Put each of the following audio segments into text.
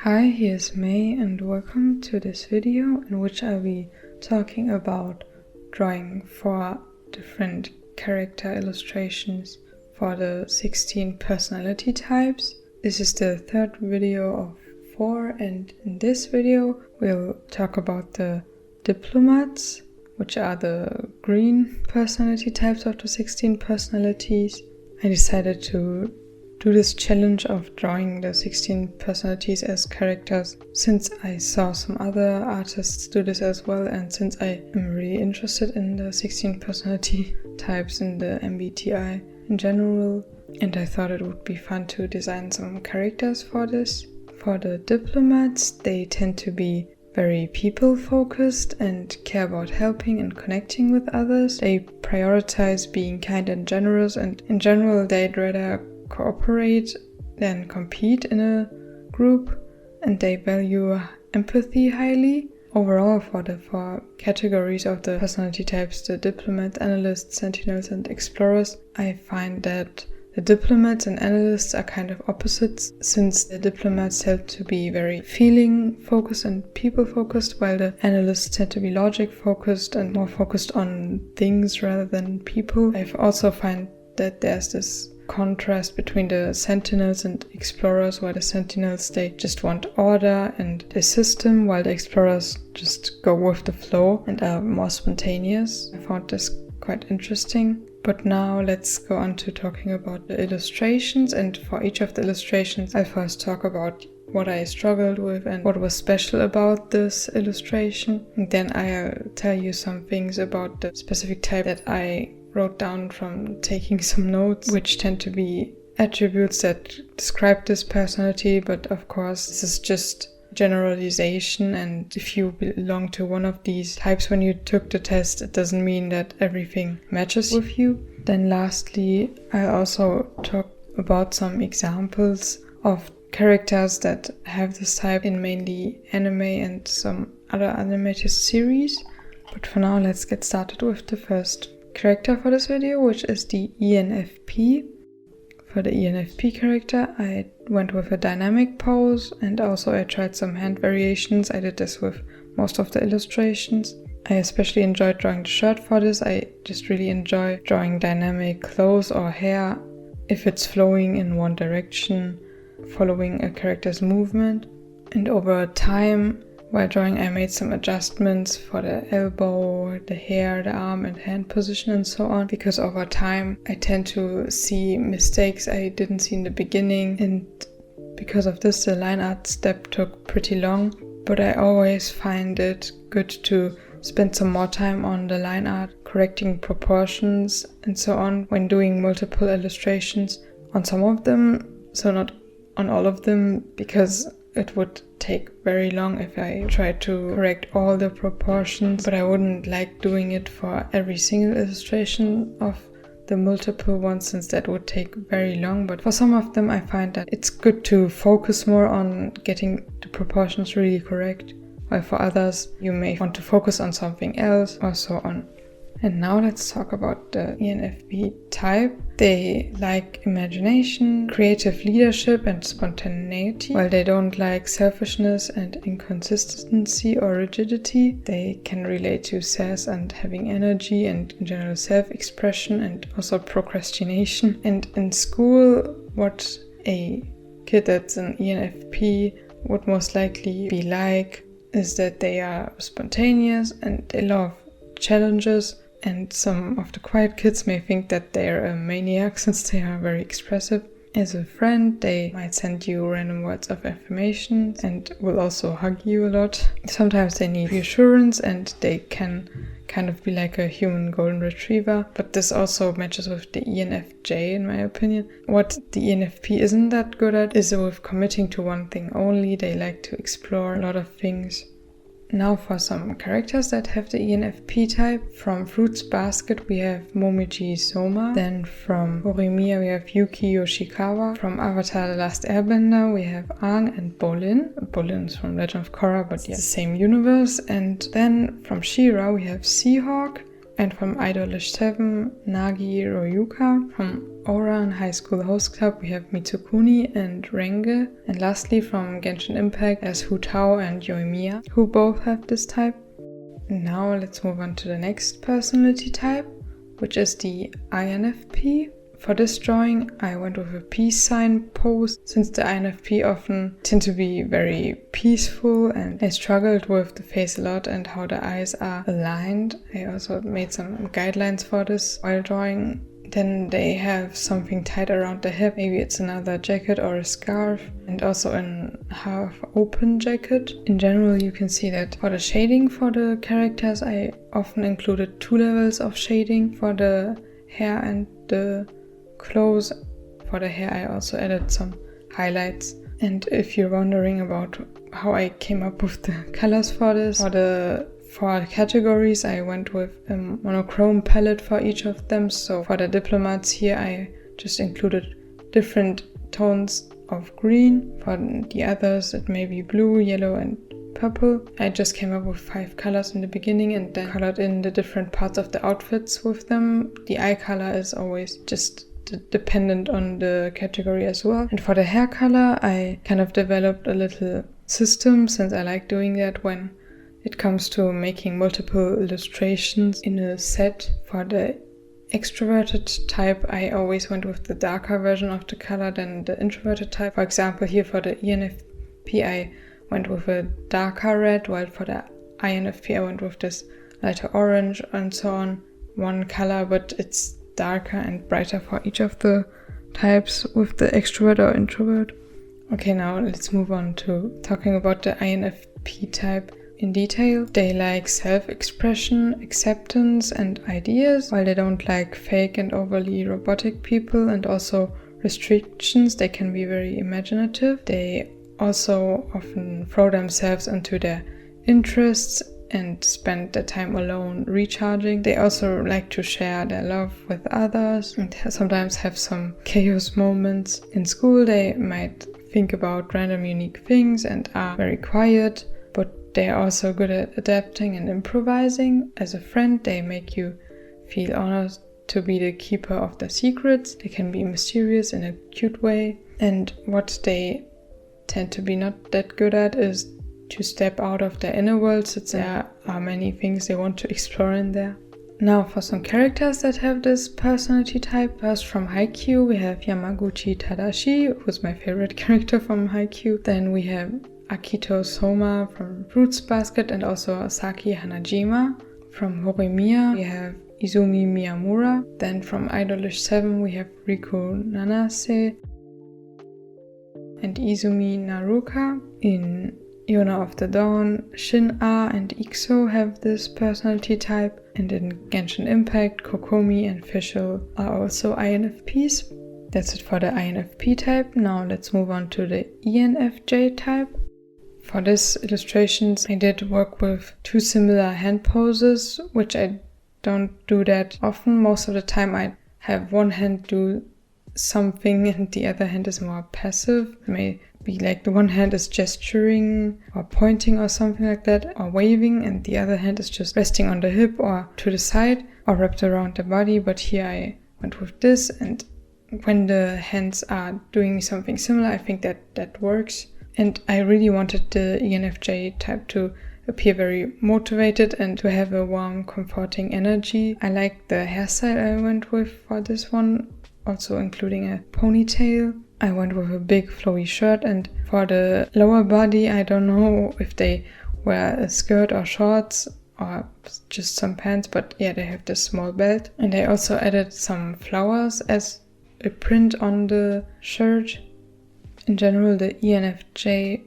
Hi, here's May and welcome to this video in which I'll be talking about drawing 4 different character illustrations for the 16 personality types. This is the 3rd video of 4, and in this video we'll talk about the diplomats, which are the green personality types of the 16 personalities. I decided to do this challenge of drawing the 16 personalities as characters since I saw some other artists do this as well, and since I am really interested in the 16 personality types in the MBTI in general, and I thought it would be fun to design some characters for this. For the diplomats, they tend to be very people-focused and care about helping and connecting with others. They prioritize being kind and generous, and in general they'd rather cooperate than compete in a group, and they value empathy highly. Overall, for the 4 categories of the personality types, the diplomats, analysts, sentinels and explorers, I find that the diplomats and analysts are kind of opposites, since the diplomats tend to be very feeling focused and people focused, while the analysts tend to be logic focused and more focused on things rather than people. I also find that there's this contrast between the sentinels and explorers, where the sentinels, they just want order and the system, while the explorers just go with the flow and are more spontaneous. I found this quite interesting. But now let's go on to talking about the illustrations, and for each of the illustrations I'll first talk about what I struggled with and what was special about this illustration, and then I'll tell you some things about the specific type that I wrote down from taking some notes, which tend to be attributes that describe this personality, but of course this is just generalization, and if you belong to one of these types when you took the test, it doesn't mean that everything matches with you. Then lastly, I also talk about some examples of characters that have this type in mainly anime and some other animated series. But for now, let's get started with the first character for this video, which is the ENFP. For the ENFP character, I went with a dynamic pose, and also I tried some hand variations. I did this with most of the illustrations. I especially enjoyed drawing the shirt for this. I just really enjoy drawing dynamic clothes or hair if it's flowing in one direction, following a character's movement. And over time, while drawing, I made some adjustments for the elbow, the hair, the arm and hand position and so on, because over time I tend to see mistakes I didn't see in the beginning, and because of this the line art step took pretty long. But I always find it good to spend some more time on the line art, correcting proportions and so on when doing multiple illustrations on some of them, so not on all of them, because it would take very long if I tried to correct all the proportions, but I wouldn't like doing it for every single illustration of the multiple ones, since that would take very long. But for some of them I find that it's good to focus more on getting the proportions really correct, while for others you may want to focus on something else or so on. And now let's talk about the ENFP type. They like imagination, creative leadership and spontaneity, while they don't like selfishness and inconsistency or rigidity. They can relate to sass and having energy and in general self-expression, and also procrastination. And in school, what a kid that's an ENFP would most likely be like is that they are spontaneous and they love challenges. And some of the quiet kids may think that they're a maniac since they are very expressive. As a friend, they might send you random words of affirmation and will also hug you a lot. Sometimes they need reassurance and they can kind of be like a human golden retriever, but this also matches with the ENFJ in my opinion. What the ENFP isn't that good at is with committing to one thing only. They like to explore a lot of things. Now for some characters that have the ENFP type. From Fruits Basket we have Momiji Soma. Then from Horimiya we have Yuki Yoshikawa. From Avatar the Last Airbender we have Aang and Bolin. Bolin is from Legend of Korra, but yeah, the same universe. And then from She-Ra we have Seahawk. And from Idolish 7, Nagi Royuka. From Aura and High School Host Club we have Mitsukuni and Renge. And lastly from Genshin Impact as Hu Tao and Yoimiya, who both have this type. Now let's move on to the next personality type, which is the INFP. For this drawing I went with a peace sign pose, since the INFP often tend to be very peaceful and I struggled with the face a lot and how the eyes are aligned. I also made some guidelines for this while drawing. Then they have something tied around the hip, maybe it's another jacket or a scarf, and also a half open jacket. In general you can see that for the shading for the characters I often included 2 levels of shading for the hair and the clothes. For the hair I also added some highlights. And if you're wondering about how I came up with the colors for this, for the 4 categories I went with a monochrome palette for each of them. So for the diplomats here I just included different tones of green. For the others it may be blue, yellow and purple. I just came up with 5 colors in the beginning and then colored in the different parts of the outfits with them. The eye color is always just dependent on the category as well. And for the hair color I kind of developed a little system, since I like doing that when it comes to making multiple illustrations in a set. For the extroverted type I always went with the darker version of the color than the introverted type. For example here for the ENFP I went with a darker red, while for the INFP I went with this lighter orange and so on. One color, but it's darker and brighter for each of the types with the extrovert or introvert. Okay, now let's move on to talking about the INFP type in detail. They like self-expression, acceptance and ideas, while they don't like fake and overly robotic people and also restrictions. They can be very imaginative. They also often throw themselves into their interests and spend their time alone recharging. They also like to share their love with others and sometimes have some chaos moments. In school they might think about random unique things and are very quiet, but they are also good at adapting and improvising. As a friend they make you feel honored to be the keeper of their secrets. They can be mysterious in a cute way, and what they tend to be not that good at is to step out of their inner world, since there are many things they want to explore in there. Now for some characters that have this personality type. First from Haikyuu we have Yamaguchi Tadashi, who's my favorite character from Haikyuu. Then we have Akito Soma from Fruits Basket and also Asaki Hanajima. From Horimiya we have Izumi Miyamura. Then from Idolish 7 we have Riku Nanase and Izumi Naruka. In Yona of the Dawn, Shin-A and Ixo have this personality type, and in Genshin Impact, Kokomi and Fischl are also INFPs. That's it for the INFP type. Now let's move on to the ENFJ type. For this illustrations I did work with 2 similar hand poses, which I don't do that often. Most of the time I have one hand do something and the other hand is more passive. It may be like the one hand is gesturing or pointing or something like that, or waving, and the other hand is just resting on the hip or to the side or wrapped around the body. But here I went with this, and when the hands are doing something similar I think that works. And I really wanted the ENFJ type to appear very motivated and to have a warm, comforting energy. I like the hairstyle I went with for this one, also including a ponytail. I went with a big flowy shirt, and for the lower body I don't know if they wear a skirt or shorts or just some pants, but yeah, they have this small belt. And I also added some flowers as a print on the shirt. In general, the ENFJ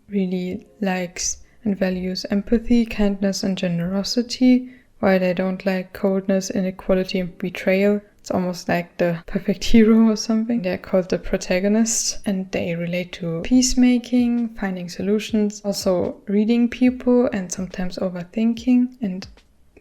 really likes and values empathy, kindness and generosity, while they don't like coldness, inequality and betrayal. It's almost like the perfect hero or something. They're called the protagonist, and they relate to peacemaking, finding solutions, also reading people and sometimes overthinking. And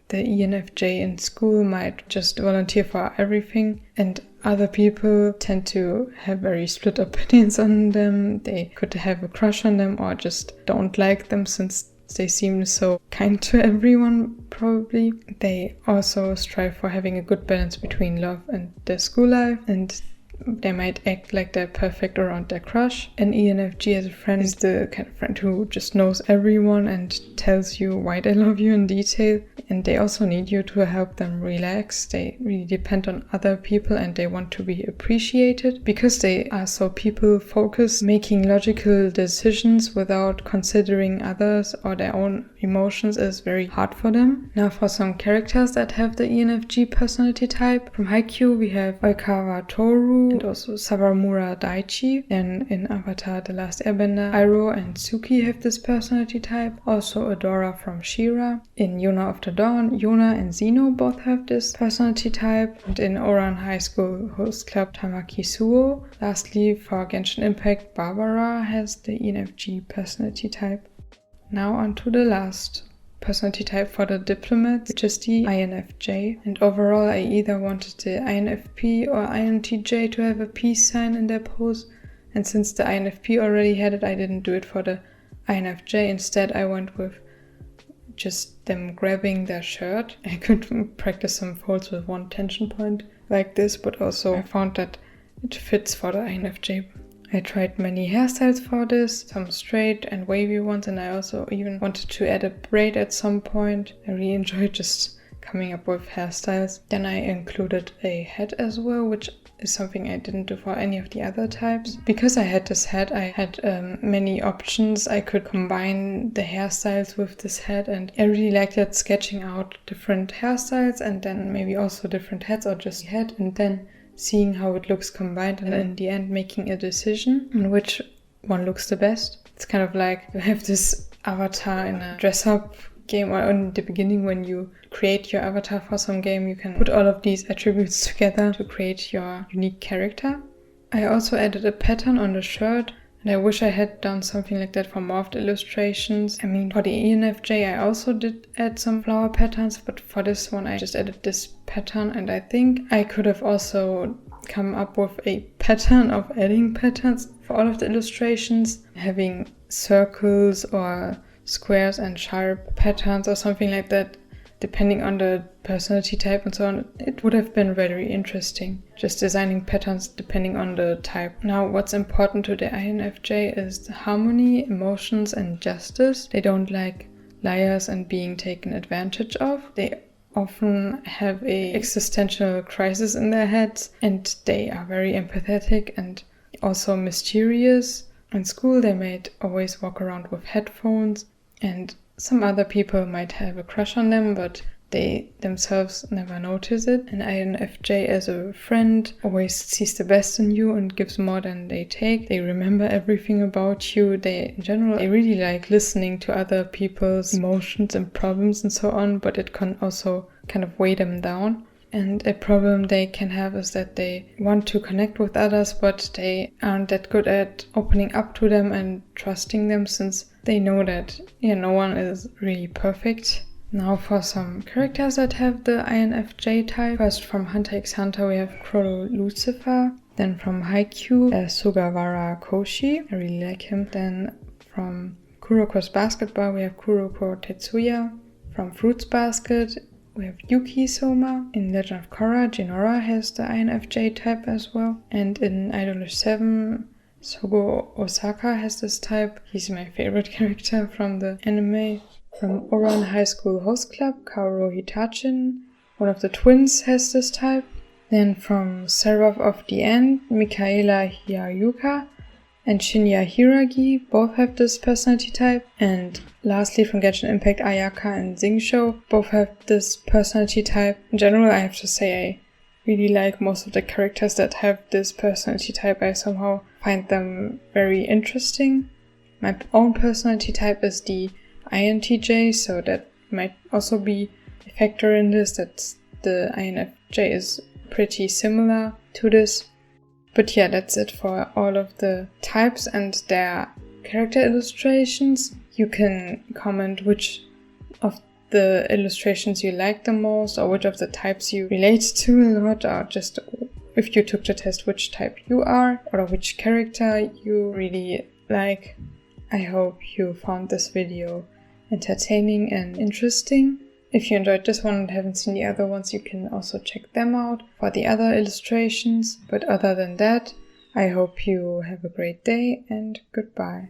the ENFJ in school might just volunteer for everything, and other people tend to have very split opinions on them. They could have a crush on them or just don't like them since They seem so kind to everyone, probably. They also strive for having a good balance between love and their school life, and they might act like they're perfect around their crush. An ENFJ as a friend is the kind of friend who just knows everyone and tells you why they love you in detail. And they also need you to help them relax. They really depend on other people and they want to be appreciated because they are so people-focused. Making logical decisions without considering others or their own emotions is very hard for them. Now for some characters that have the ENFJ personality type. From Haikyuu we have Oikawa Toru and also Sawamura Daichi. Then in Avatar the Last Airbender, Iroh and Suki have this personality type. Also Adora from She-Ra. In Yuna of the Dawn, Yuna and Zeno both have this personality type. And in Ouran High School Host Club, Tamaki Suo. Lastly, for Genshin Impact, Barbara has the ENFJ personality type. Now on to the last personality type for the diplomat, which is the INFJ. And overall, I either wanted the INFP or INTJ to have a peace sign in their pose. And since the INFP already had it, I didn't do it for the INFJ. Instead, I went with just them grabbing their shirt. I could practice some folds with one tension point like this, but also I found that it fits for the INFJ. I tried many hairstyles for this, some straight and wavy ones, and I also even wanted to add a braid at some point. I really enjoyed just coming up with hairstyles. Then I included a hat as well, which is something I didn't do for any of the other types. Because I had this hat, I had many options. I could combine the hairstyles with this hat, and I really liked that, sketching out different hairstyles and then maybe also different hats or just a hat, and then seeing how it looks combined and in the end making a decision on which one looks the best. It's kind of like you have this avatar in a dress-up game, or in the beginning when you create your avatar for some game, you can put all of these attributes together to create your unique character. I also added a pattern on the shirt, and I wish I had done something like that for more of the illustrations. I mean, for the ENFJ I also did add some flower patterns, but for this one I just added this pattern, and I think I could have also come up with a pattern of adding patterns for all of the illustrations, having circles or squares and sharp patterns or something like that, depending on the personality type and so on. It would have been very interesting, just designing patterns depending on the type. Now, what's important to the INFJ is the harmony, emotions, and justice. They don't like liars and being taken advantage of. They often have a existential crisis in their heads, and they are very empathetic and also mysterious. In school, they might always walk around with headphones, and some other people might have a crush on them, but they themselves never notice it. An INFJ as a friend always sees the best in you and gives more than they take. They remember everything about you. In general, they really like listening to other people's emotions and problems and so on, but it can also kind of weigh them down. And a problem they can have is that they want to connect with others, but they aren't that good at opening up to them and trusting them, since they know that no one is really perfect. Now for some characters that have the INFJ type. First, from Hunter x Hunter we have Crollo Lucifer. Then from Haikyuu, Sugawara Koshi. I really like him. Then from Kuroko's Basketball we have Kuroko Tetsuya. From Fruits Basket we have Yuki Soma. In Legend of Korra, Jinora has the INFJ type as well. And in Idolish 7, Sogo Osaka has this type. He's my favorite character from the anime. From Ouran High School Host Club, Kaoru Hitachin, one of the twins, has this type. Then from Seraph of the End, Mikaela Hiyayuka and Shinya Hiragi both have this personality type. And lastly, from Genshin Impact, Ayaka and Xingqiu both have this personality type. In general, I have to say I really like most of the characters that have this personality type. I somehow find them very interesting. My own personality type is the INTJ, so that might also be a factor in this, that the INFJ is pretty similar to this. But yeah, that's it for all of the types and their character illustrations. You can comment which of the illustrations you like the most, or which of the types you relate to a lot, or just if you took the test which type you are, or which character you really like. I hope you found this video entertaining and interesting. If you enjoyed this one and haven't seen the other ones, you can also check them out for the other illustrations. But other than that, I hope you have a great day and goodbye.